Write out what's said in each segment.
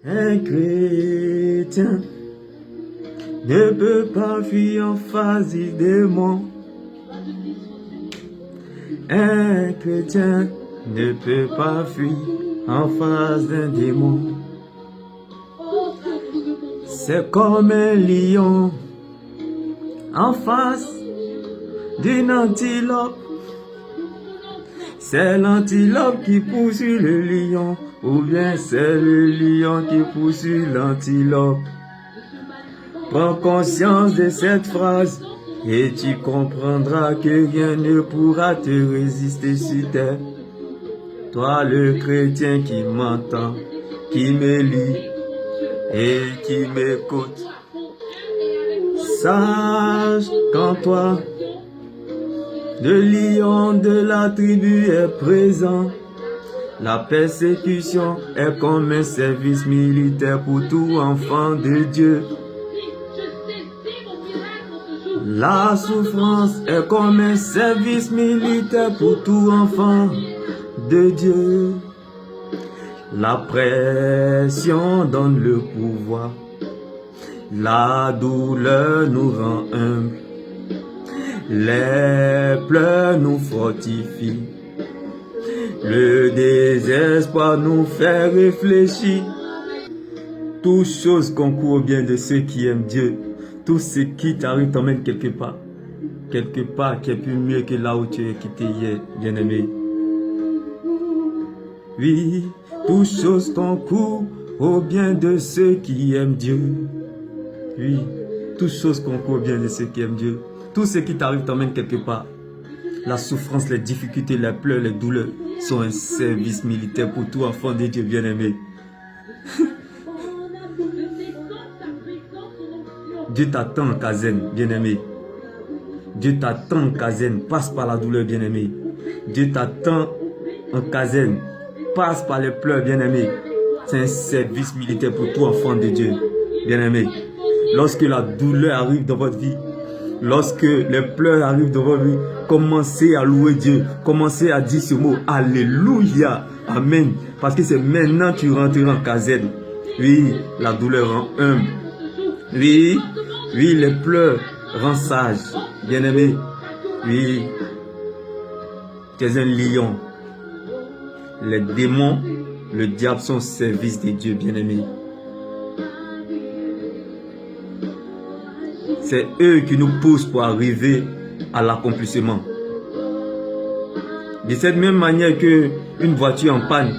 Un chrétien ne peut pas fuir en face du démon. Un chrétien ne peut pas fuir en face d'un démon. C'est comme un lion en face d'une antilope. C'est l'antilope qui poursuit le lion, ou bien c'est le lion qui poursuit l'antilope. Prends conscience de cette phrase et tu comprendras que rien ne pourra te résister sur terre. Toi le chrétien qui m'entend, qui me lit et qui m'écoute, sache qu'en toi, le lion de la tribu est présent. La persécution est comme un service militaire pour tout enfant de Dieu. La souffrance est comme un service militaire pour tout enfant de Dieu. La pression donne le pouvoir. La douleur nous rend humbles. Les pleurs nous fortifient. Le désespoir nous fait réfléchir. Toutes choses concourent au bien de ceux qui aiment Dieu. Tout ce qui t'arrive t'emmène quelque part. Quelque part qui est plus mieux que là où tu es quitté hier, bien-aimé. Oui, toutes choses concourent au bien de ceux qui aiment Dieu. Oui, toutes choses concourent au bien de ceux qui aiment Dieu. Tout ce qui t'arrive t'emmène quelque part. La souffrance, les difficultés, les pleurs, les douleurs sont un service militaire pour tout enfant de Dieu bien-aimé. Dieu t'attend en Kazen, bien-aimé. Dieu t'attend en Kazen, passe par la douleur, bien-aimé. Dieu t'attend en Kazen, passe par les pleurs, bien-aimé. C'est un service militaire pour tout enfant de Dieu, bien-aimé. Lorsque la douleur arrive dans votre vie, lorsque les pleurs arrivent dans votre vie, commencez à louer Dieu. Commencez à dire ce mot. Alléluia. Amen. Parce que c'est maintenant que tu rentreras en Kazen. Oui, la douleur rend humble. Oui, oui, les pleurs rendent sage. Bien-aimé. Oui, tu es un lion. Les démons, le diable sont au service de Dieu, bien-aimé. C'est eux qui nous poussent pour arriver à l'accomplissement. De cette même manière qu'une voiture en panne,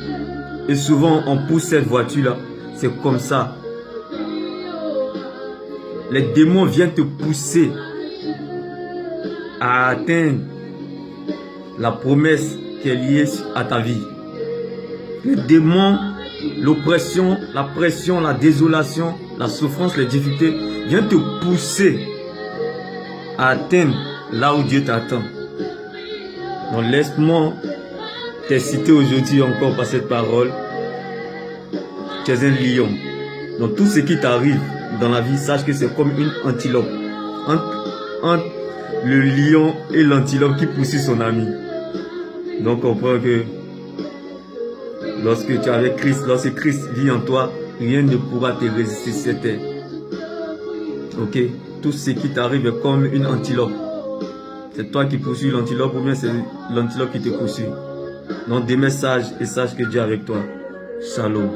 et souvent on pousse cette voiture-là, c'est comme ça. Les démons viennent te pousser à atteindre la promesse qui est liée à ta vie. Les démons, l'oppression, la pression, la désolation, la souffrance, les difficultés viennent te pousser à atteindre là où Dieu t'attend. Donc laisse-moi t'exciter aujourd'hui encore par cette parole. Tu es un lion. Donc tout ce qui t'arrive dans la vie, sache que c'est comme une antilope. Entre le lion et l'antilope qui poursuit son ami. Donc comprends que lorsque tu es avec Christ, lorsque Christ vit en toi, rien ne pourra te résister sur cette terre. Ok? Tout ce qui t'arrive est comme une antilope. C'est toi qui poursuis l'antilope ou bien c'est l'antilope qui te poursuit. Donc demeure sage et sache que Dieu est avec toi. Shalom.